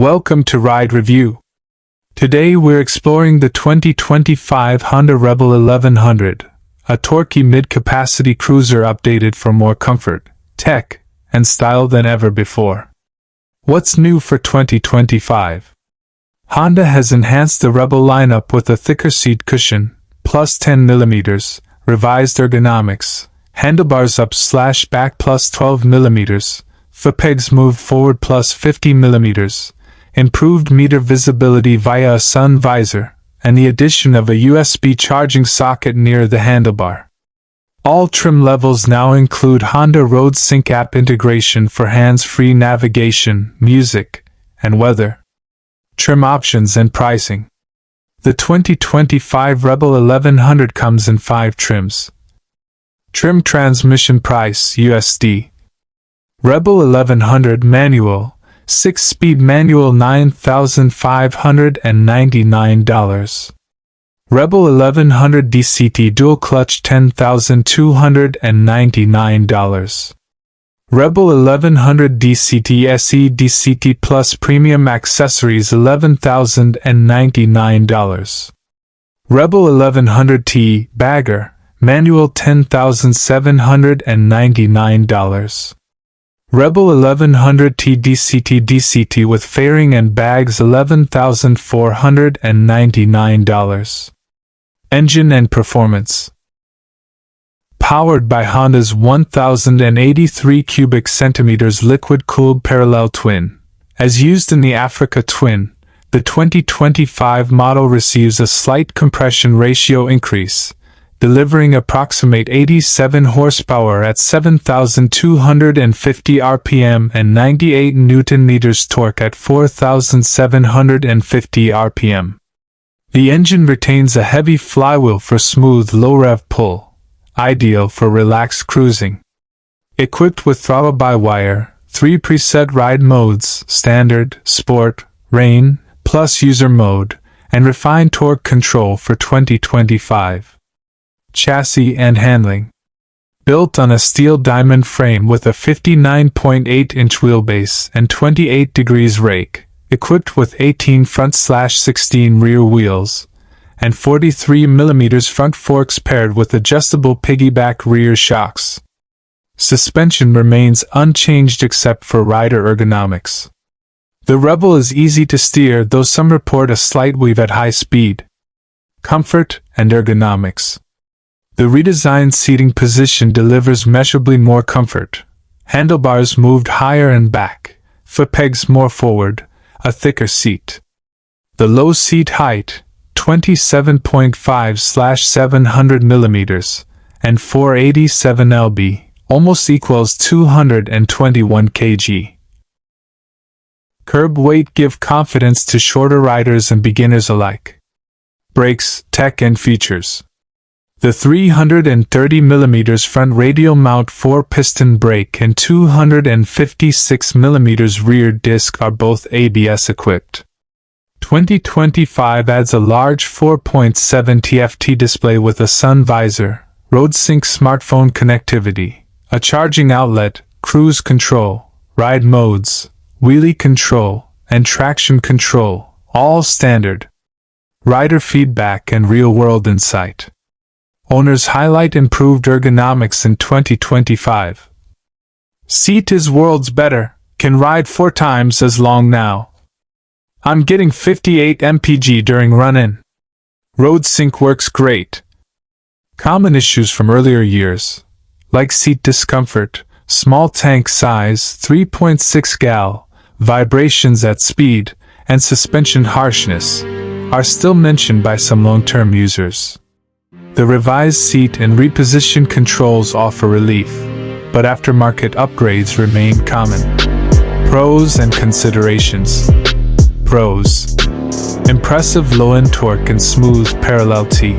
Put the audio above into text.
Welcome to Ride Review. Today we're exploring the 2025 Honda Rebel 1100, a torquey mid-capacity cruiser updated for more comfort, tech, and style than ever before. What's new for 2025? Honda has enhanced the Rebel lineup with a thicker seat cushion, plus 10 mm, revised ergonomics, handlebars up/back plus 12 mm, foot pegs moved forward plus 50 mm, improved meter visibility via a sun visor, and the addition of a USB charging socket near the handlebar. All trim levels now include Honda Road Sync app integration for hands-free navigation, music, and weather. Trim options and pricing. The 2025 Rebel 1100 comes in 5 trims. Trim transmission price USD. Rebel 1100 manual, 6-speed manual $9,599. Rebel 1100 DCT dual clutch $10,299. Rebel 1100 DCT SE DCT Plus premium accessories $11,099. Rebel 1100 T Bagger manual $10,799. Rebel 1100 T DCT with fairing and bags $11,499. Engine and performance. Powered by Honda's 1083 cubic centimeters liquid-cooled parallel twin. As used in the Africa Twin, the 2025 model receives a slight compression ratio increase, delivering approximate 87 horsepower at 7,250 RPM and 98 Nm torque at 4,750 RPM. The engine retains a heavy flywheel for smooth low-rev pull, ideal for relaxed cruising. Equipped with throttle-by-wire, 3 preset ride modes, Standard, Sport, Rain, Plus User Mode, and refined torque control for 2025. Chassis and handling. Built on a steel diamond frame with a 59.8-inch wheelbase and 28 degrees rake, equipped with 18 front/16 rear wheels, and 43 mm front forks paired with adjustable piggyback rear shocks. Suspension remains unchanged except for rider ergonomics. The Rebel is easy to steer, though some report a slight weave at high speed. Comfort and ergonomics. The redesigned seating position delivers measurably more comfort. Handlebars moved higher and back, foot pegs more forward, a thicker seat. The low seat height, 27.5/700 mm, and 487 lb, almost equals 221 kg. Curb weight give confidence to shorter riders and beginners alike. Brakes, tech and features. The 330 mm front radial mount 4-piston brake and 256 mm rear disc are both ABS equipped. 2025 adds a large 4.7 TFT display with a sun visor, road sync smartphone connectivity, a charging outlet, cruise control, ride modes, wheelie control, and traction control, all standard. Rider feedback and real-world insight. Owners highlight improved ergonomics in 2025. Seat is worlds better, can ride 4 times as long now. I'm getting 58 mpg during run-in. Road sync works great. Common issues from earlier years, like seat discomfort, small tank size, 3.6 gal, vibrations at speed, and suspension harshness, are still mentioned by some long-term users. The revised seat and reposition controls offer relief, but aftermarket upgrades remain common. Pros and considerations. Pros. Impressive low-end torque and smooth parallel T.